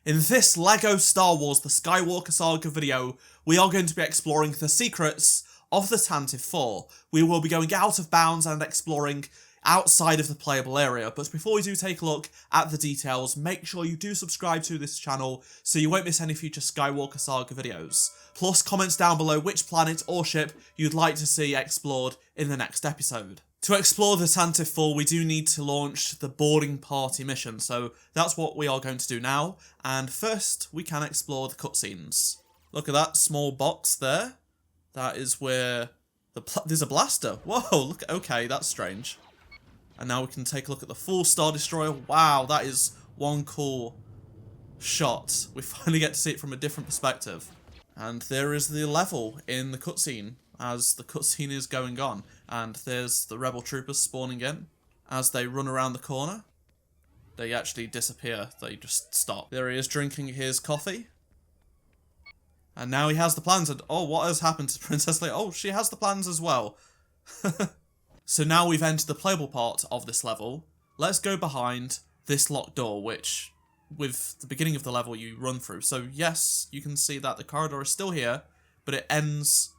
In this LEGO Star Wars The Skywalker Saga video, we are going to be exploring the secrets of the Tantive 4. We will be going out of bounds and exploring outside of the playable area, but before we do take a look at the details, make sure you do subscribe to this channel so you won't miss any future Skywalker Saga videos. Plus, comments down below which planet or ship you'd like to see explored in the next episode. To explore the Tantive 4, we do need to launch the boarding party mission, so that's what we are going to do now, and first we can explore the cutscenes. Look at that small box there. That is where there's a blaster. Whoa, look, okay, that's strange. And now we can take a look at the full Star Destroyer. Wow, that is one cool shot. We finally get to see it from a different perspective. And there is the level in the cutscene as the cutscene is going on. And there's the rebel troopers spawning in. As they run around the corner, they actually disappear. They just stop. There he is drinking his coffee. And now he has the plans. And oh, what has happened to Princess Leia? Oh, she has the plans as well. So now we've entered the playable part of this level. Let's go behind this locked door, which, with the beginning of the level, you run through. So yes, you can see that the corridor is still here, but it ends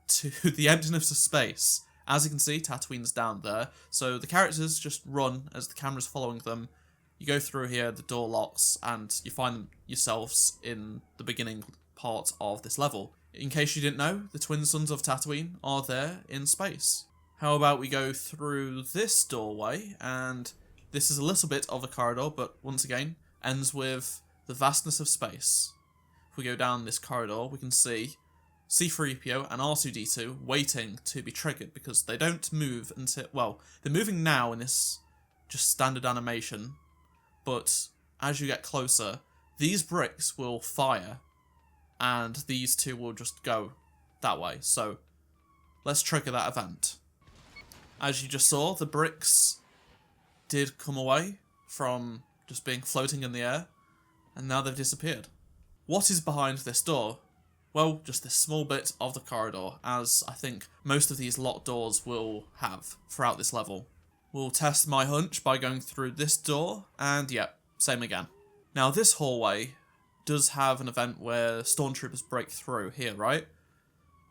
to the emptiness of space. As you can see, Tatooine's down there. So the characters just run as the camera's following them. You go through here, the door locks, and you find yourselves in the beginning part of this level. In case you didn't know, the twin sons of Tatooine are there in space. How about we go through this doorway, and this is a little bit of a corridor, but once again, ends with the vastness of space. If we go down this corridor, we can see C-3PO and R2-D2 waiting to be triggered, because they don't move until, well, they're moving now in this just standard animation, but as you get closer, these bricks will fire, and these two will just go that way. So let's trigger that event. As you just saw, the bricks did come away from just being floating in the air, and now they've disappeared. What is behind this door? Well, just this small bit of the corridor, as I think most of these locked doors will have throughout this level. We'll test my hunch by going through this door, and yep, same again. Now this hallway does have an event where stormtroopers break through here, right?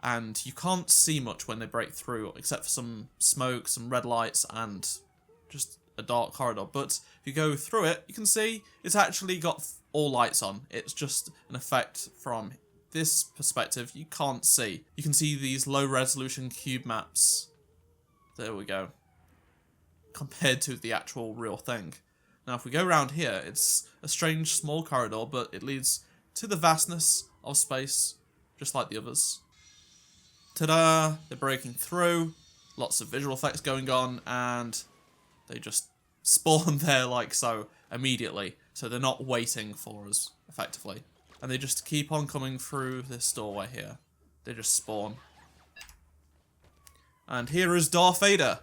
And you can't see much when they break through, except for some smoke, some red lights, and just a dark corridor. But if you go through it, you can see it's actually got all lights on. It's just an effect from this perspective you can't see. You can see these low-resolution cube maps. There we go. Compared to the actual real thing. Now, if we go around here, it's a strange small corridor, but it leads to the vastness of space, just like the others. Ta-da! They're breaking through, lots of visual effects going on, and they just spawn there like so immediately. So they're not waiting for us, effectively. And they just keep on coming through this doorway here. They just spawn. And here is Darth Vader.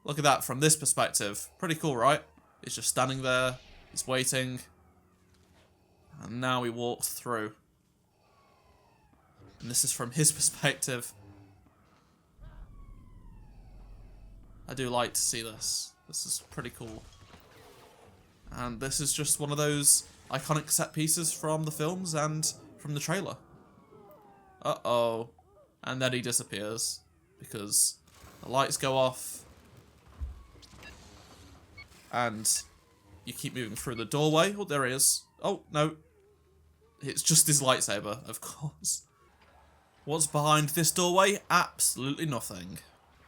Look at that from this perspective. Pretty cool, right? He's just standing there, he's waiting, and now he walks through. And this is from his perspective. I do like to see this. This is pretty cool. And this is just one of those iconic set pieces from the films and from the trailer. Uh-oh. And then he disappears because the lights go off. And you keep moving through the doorway. Oh, there he is. Oh, no. It's just his lightsaber, of course. What's behind this doorway? Absolutely nothing.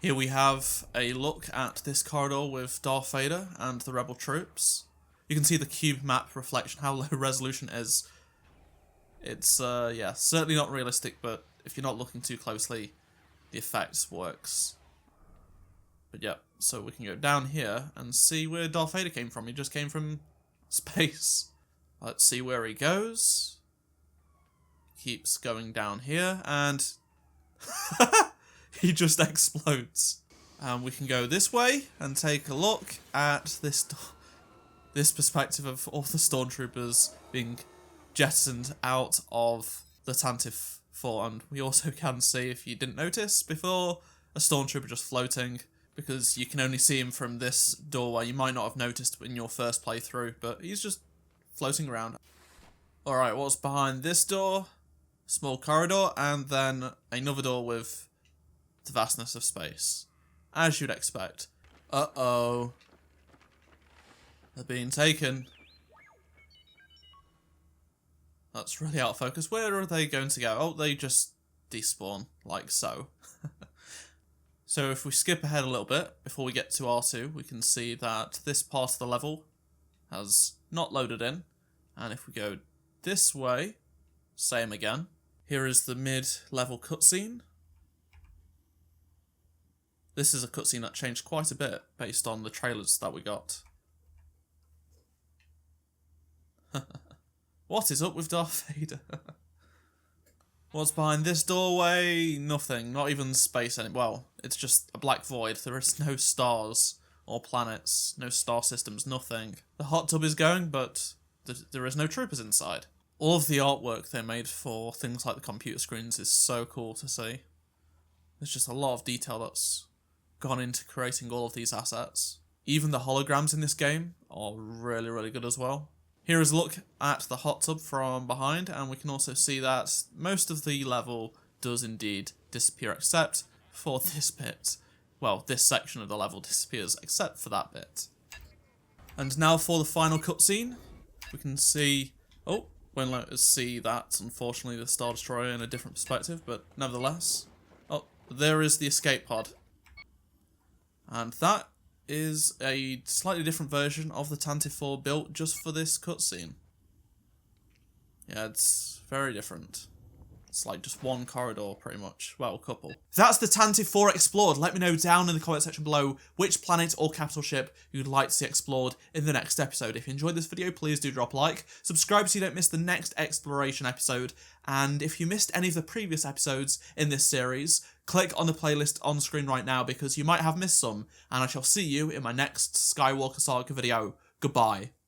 Here we have a look at this corridor with Darth Vader and the rebel troops. You can see the cube map reflection, how low resolution it is. It's, yeah, certainly not realistic, but if you're not looking too closely, the effect works. But yeah, so we can go down here and see where Darth Vader came from. He just came from space. Let's see where he goes. Keeps going down here, and he just explodes. And we can go this way and take a look at this perspective of all the stormtroopers being jettisoned out of the Tantive 4. And we also can see, if you didn't notice before, a stormtrooper just floating, because you can only see him from this doorway. You might not have noticed in your first playthrough, but he's just floating around. Alright, what's behind this door? Small corridor, and then another door with the vastness of space. As you'd expect. Uh-oh. They're being taken. That's really out of focus. Where are they going to go? Oh, they just despawn, like so. So if we skip ahead a little bit, before we get to R2, we can see that this part of the level has not loaded in. And if we go this way, same again. Here is the mid-level cutscene. This is a cutscene that changed quite a bit based on the trailers that we got. What is up with Darth Vader? What's behind this doorway? Nothing. Not even space well, it's just a black void. There is no stars or planets, no star systems, nothing. The hot tub is going, but there is no troopers inside. All of the artwork they made for things like the computer screens is so cool to see. There's just a lot of detail that's gone into creating all of these assets. Even the holograms in this game are really, really good as well. Here is a look at the hot tub from behind, and we can also see that most of the level does indeed disappear except for this bit. Well, this section of the level disappears except for that bit. And now for the final cutscene. We can see... Oh, won't let us see that, unfortunately, the Star Destroyer in a different perspective, but nevertheless. Oh, there is the escape pod. And that is a slightly different version of the Tantive 4 built just for this cutscene. Yeah, it's very different. It's like just one corridor, pretty much. Well, a couple. That's the Tantive 4 explored. Let me know down in the comment section below which planet or capital ship you'd like to see explored in the next episode. If you enjoyed this video, please do drop a like. Subscribe so you don't miss the next exploration episode. And if you missed any of the previous episodes in this series, click on the playlist on screen right now because you might have missed some. And I shall see you in my next Skywalker Saga video. Goodbye.